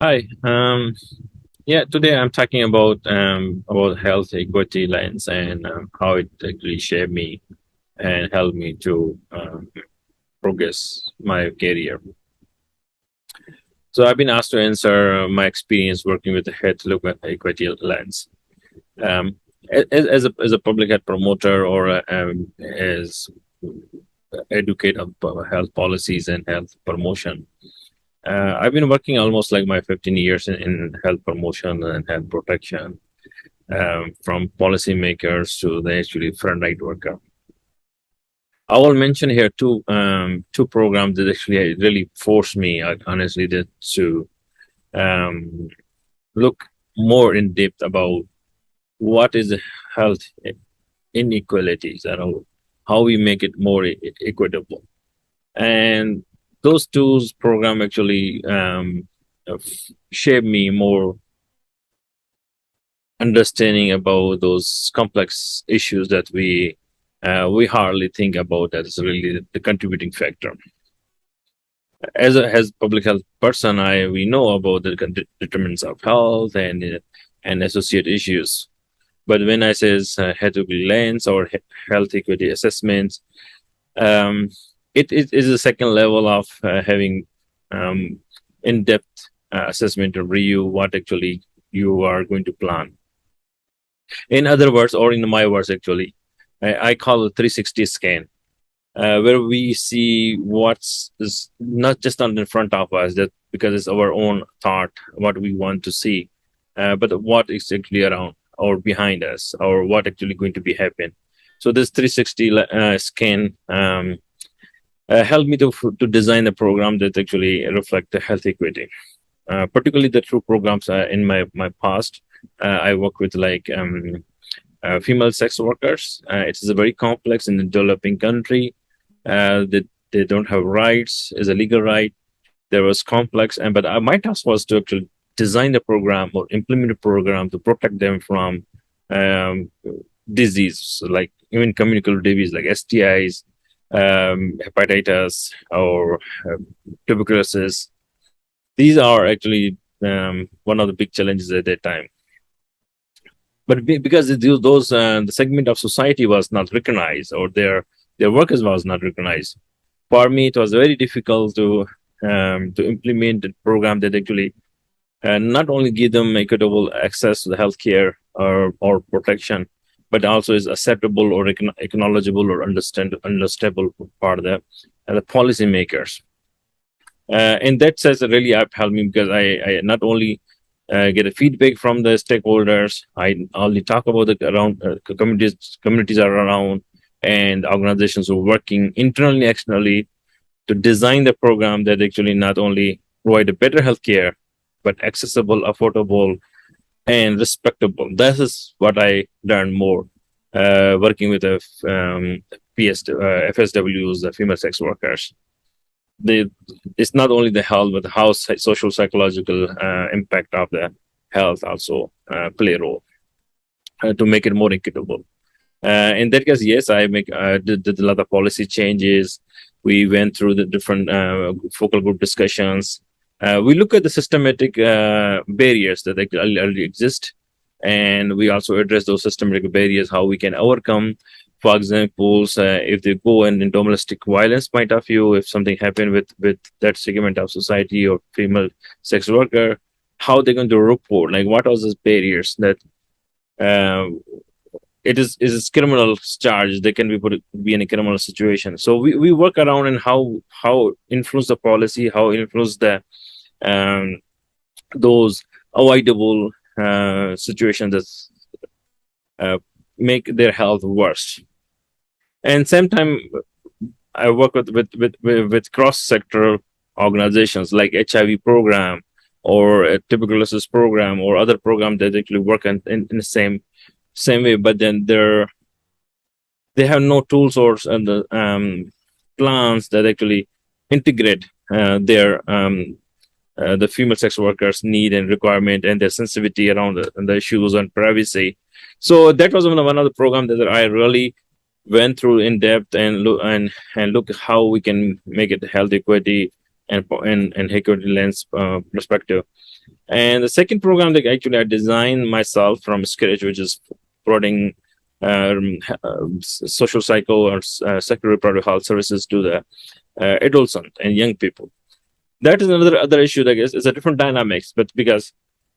Hi. Yeah, today I'm talking about health equity lens and how it actually shaped me and helped me to progress my career. So I've been asked to answer my experience working with the health equity lens. Um, as a public health promoter or as advocate of health policies and health promotion. I've been working almost like my 15 years in health promotion and health protection, from policymakers to the actually frontline worker. I will mention here two programs that actually really forced me, honestly, to um, look more in depth about what is health inequalities and how we make it more equitable. And those two program actually shaped me more understanding about those complex issues that we hardly think about as really the contributing factor. As public health person, I we know about the determinants of health and associate issues. But when I says health equity lens or health equity assessments, um, it is a second level of having um, in-depth assessment to review what actually you are going to plan. In other words, or in my words, actually, I call it 360 scan, where we see what's is not just on in front of us, that because it's our own thought, what we want to see, but what is actually around or behind us, or what actually going to be happen. So this 360 scan helped me to design a program that actually reflect the health equity. Particularly the two programs in my past, I work with like female sex workers. It is a very complex in the developing country. They don't have rights as a legal right. There was complex, and but my task was to actually design the program or implement a program to protect them from um, disease, like even communicable disease like STIs, hepatitis, or tuberculosis. These are actually one of the big challenges at that time. But because those the segment of society was not recognized, or their workers was not recognized, for me it was very difficult to implement a program that actually not only give them equitable access to the healthcare or protection, but also is acceptable or acknowledgeable or understandable part of the policymakers. And that says really helped me because I not only get a feedback from the stakeholders. I only talk about the around communities are around, and organizations who are working internally, externally to design the program that actually not only provide a better healthcare, but accessible, affordable, and respectable. This is what I learned more working with the FSWs, the female sex workers. They, it's not only the health, but how social psychological impact of the health also play a role to make it more equitable. In that case, yes, I did a lot of policy changes. We went through the different focal group discussions. We look at the systematic barriers that already exist, and we also address those systematic barriers, how we can overcome. For example, if they go in domestic violence point of view, if something happened with that segment of society or female sex worker, how they're going to report, like what are those barriers that uh, it is criminal charge, they can be in a criminal situation. So we work around and how influence the policy, how influence the um, those avoidable situations that uh, make their health worse. And sometimes I work with cross sectoral organizations like HIV program or a tuberculosis program or other program that actually work in the same way, but then they have no tools or plans that actually integrate the female sex workers' need and requirement and their sensitivity around the issues on privacy. So that was one of the programs that I really went through in depth and look how we can make it health equity and equity lens perspective. And the second program that actually I designed myself from scratch, which is providing social cycle or secondary reproductive health services to the adolescent and young people. That is another other issue. I guess it's a different dynamics, but because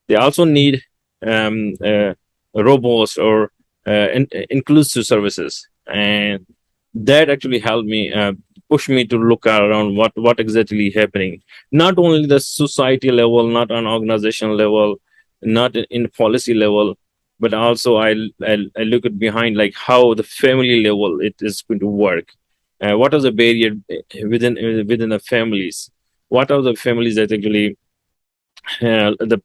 they also need um, uh, robust or inclusive services, and that actually helped me push me to look around what exactly happening, not only the society level, not on organizational level, not in policy level, but also I look at behind, like how the family level it is going to work. What are the barrier within the families? What are the families that actually the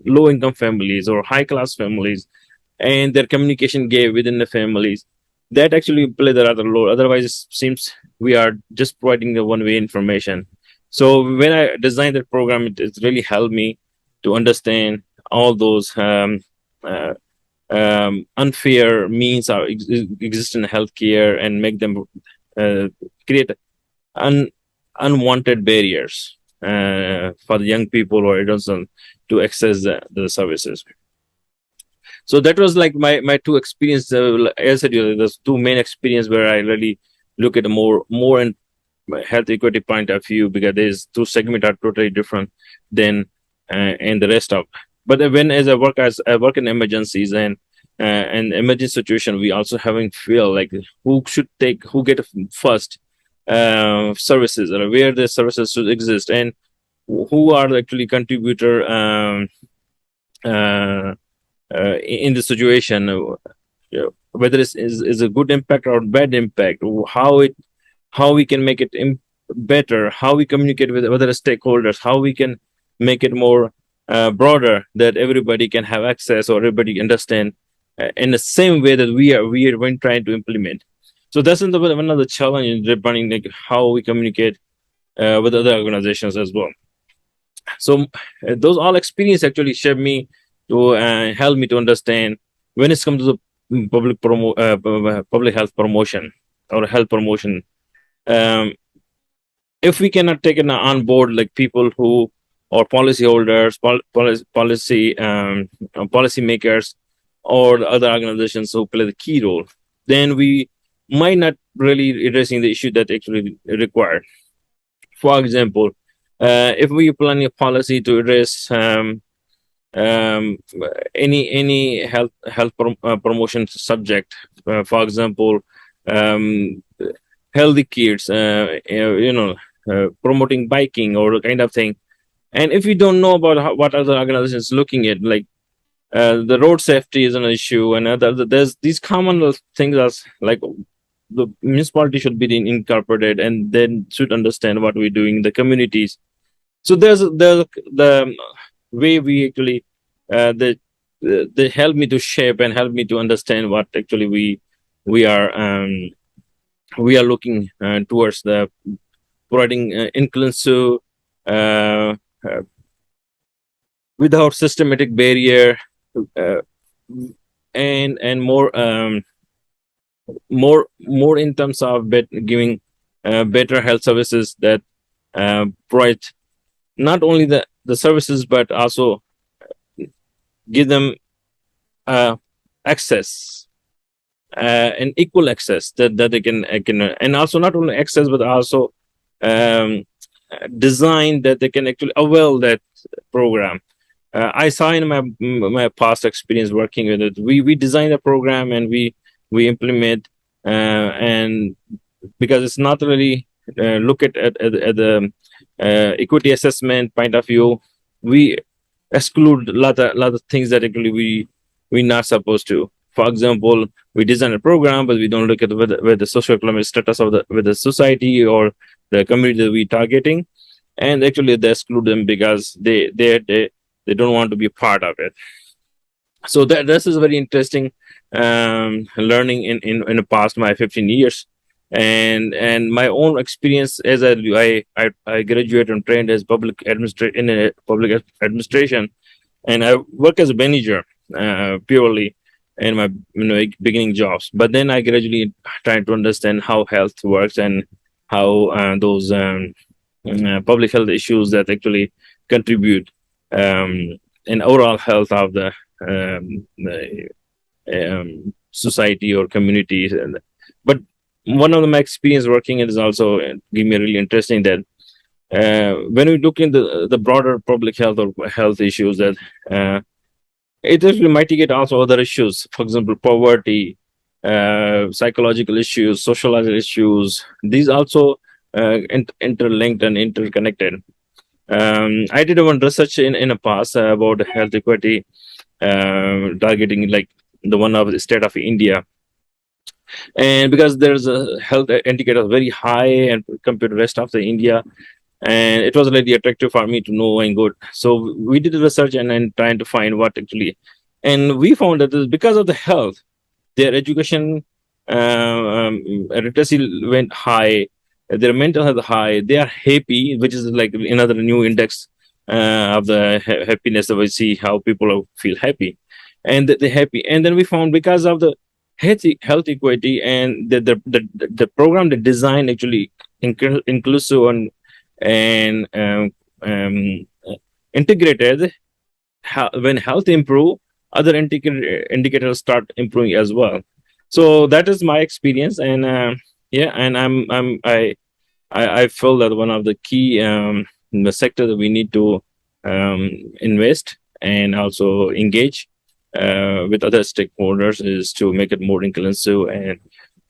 low income families or high class families, and their communication gap within the families, that actually play the rather role. Otherwise, it seems we are just providing the one way information. So when I designed that program, it really helped me to understand all those uh, unfair means are exist in healthcare and make them create un- unwanted barriers for the young people or adolescents to access the services. So that was like my two experience. As I said, there's two main experience where I really look at more in health equity point of view, because these two segments are totally different than and the rest of. But when as I work in emergencies and emergency situation, we also having feel like who get first services, or where the services should exist, and who are actually contributor uh, in the situation, whether is a good impact or bad impact, how we can make it better, how we communicate with other stakeholders, how we can make it more broader, that everybody can have access or everybody understand in the same way that we are when trying to implement. So that's one of the challenges running, like how we communicate with other organizations as well. So those all experience actually shaped me to help me to understand when it comes to the public health promotion or health promotion. Um, if we cannot take it on board, like people who or policy holders, policy makers, or the other organizations who play the key role, then we might not really addressing the issue that actually required. For example, if we plan a policy to address any promotion subject, for example, um, healthy kids, promoting biking or the kind of thing. And if we don't know about what other organizations looking at, like the road safety is an issue, and there's these common things as like the municipality should be incorporated and then should understand what we're doing in the communities. So there's the way we actually they help me to shape and help me to understand what actually we are we are looking towards the providing inclusive uh, uh, without systematic barrier, uh, and more in terms of giving better health services that provide not only the services but also give them uh, access and equal access that they can and also not only access but also um, design that they can actually avail that program. I saw in my past experience working with it, we design a program and we implement and because it's not really look at the equity assessment point of view, we exclude a lot of things that actually we not supposed to. For example, we design a program, but we don't look at whether the socioeconomic status of the with the society or the community that we targeting, and actually they exclude them because they don't want to be a part of it. So that this is very interesting learning in the past my 15 years, and my own experience as I graduated and trained as public administration, and I work as a manager purely in my beginning jobs. But then I gradually tried to understand how health works and how those public health issues that actually contribute in overall health of the society or communities. But one of my experience working is also give me really interesting that when we look in the broader public health or health issues that it actually mitigate also other issues. For example, poverty, psychological issues, sociological issues. These also interlinked and interconnected. I did one research in the past about health equity, targeting like the one of the state of India, and because there's a health indicator very high and compared to rest of the India, and it was really attractive for me to know and good. So we did the research and then trying to find what actually, and we found that because of the health, their education literacy went high, their mental health high, they are happy, which is like another new index of the happiness that we see how people feel happy, and they're happy. And then we found because of the health equity and the program, the design actually inclusive and integrated. When health improve, other indicators start improving as well. So that is my experience, and yeah, and I feel that one of the key the sector that we need to invest and also engage with other stakeholders is to make it more inclusive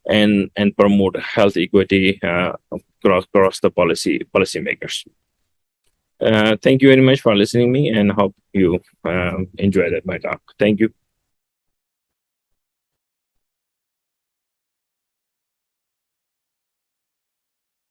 and promote health equity across the policymakers. Thank you very much for listening me, and hope you enjoyed my talk. Thank you.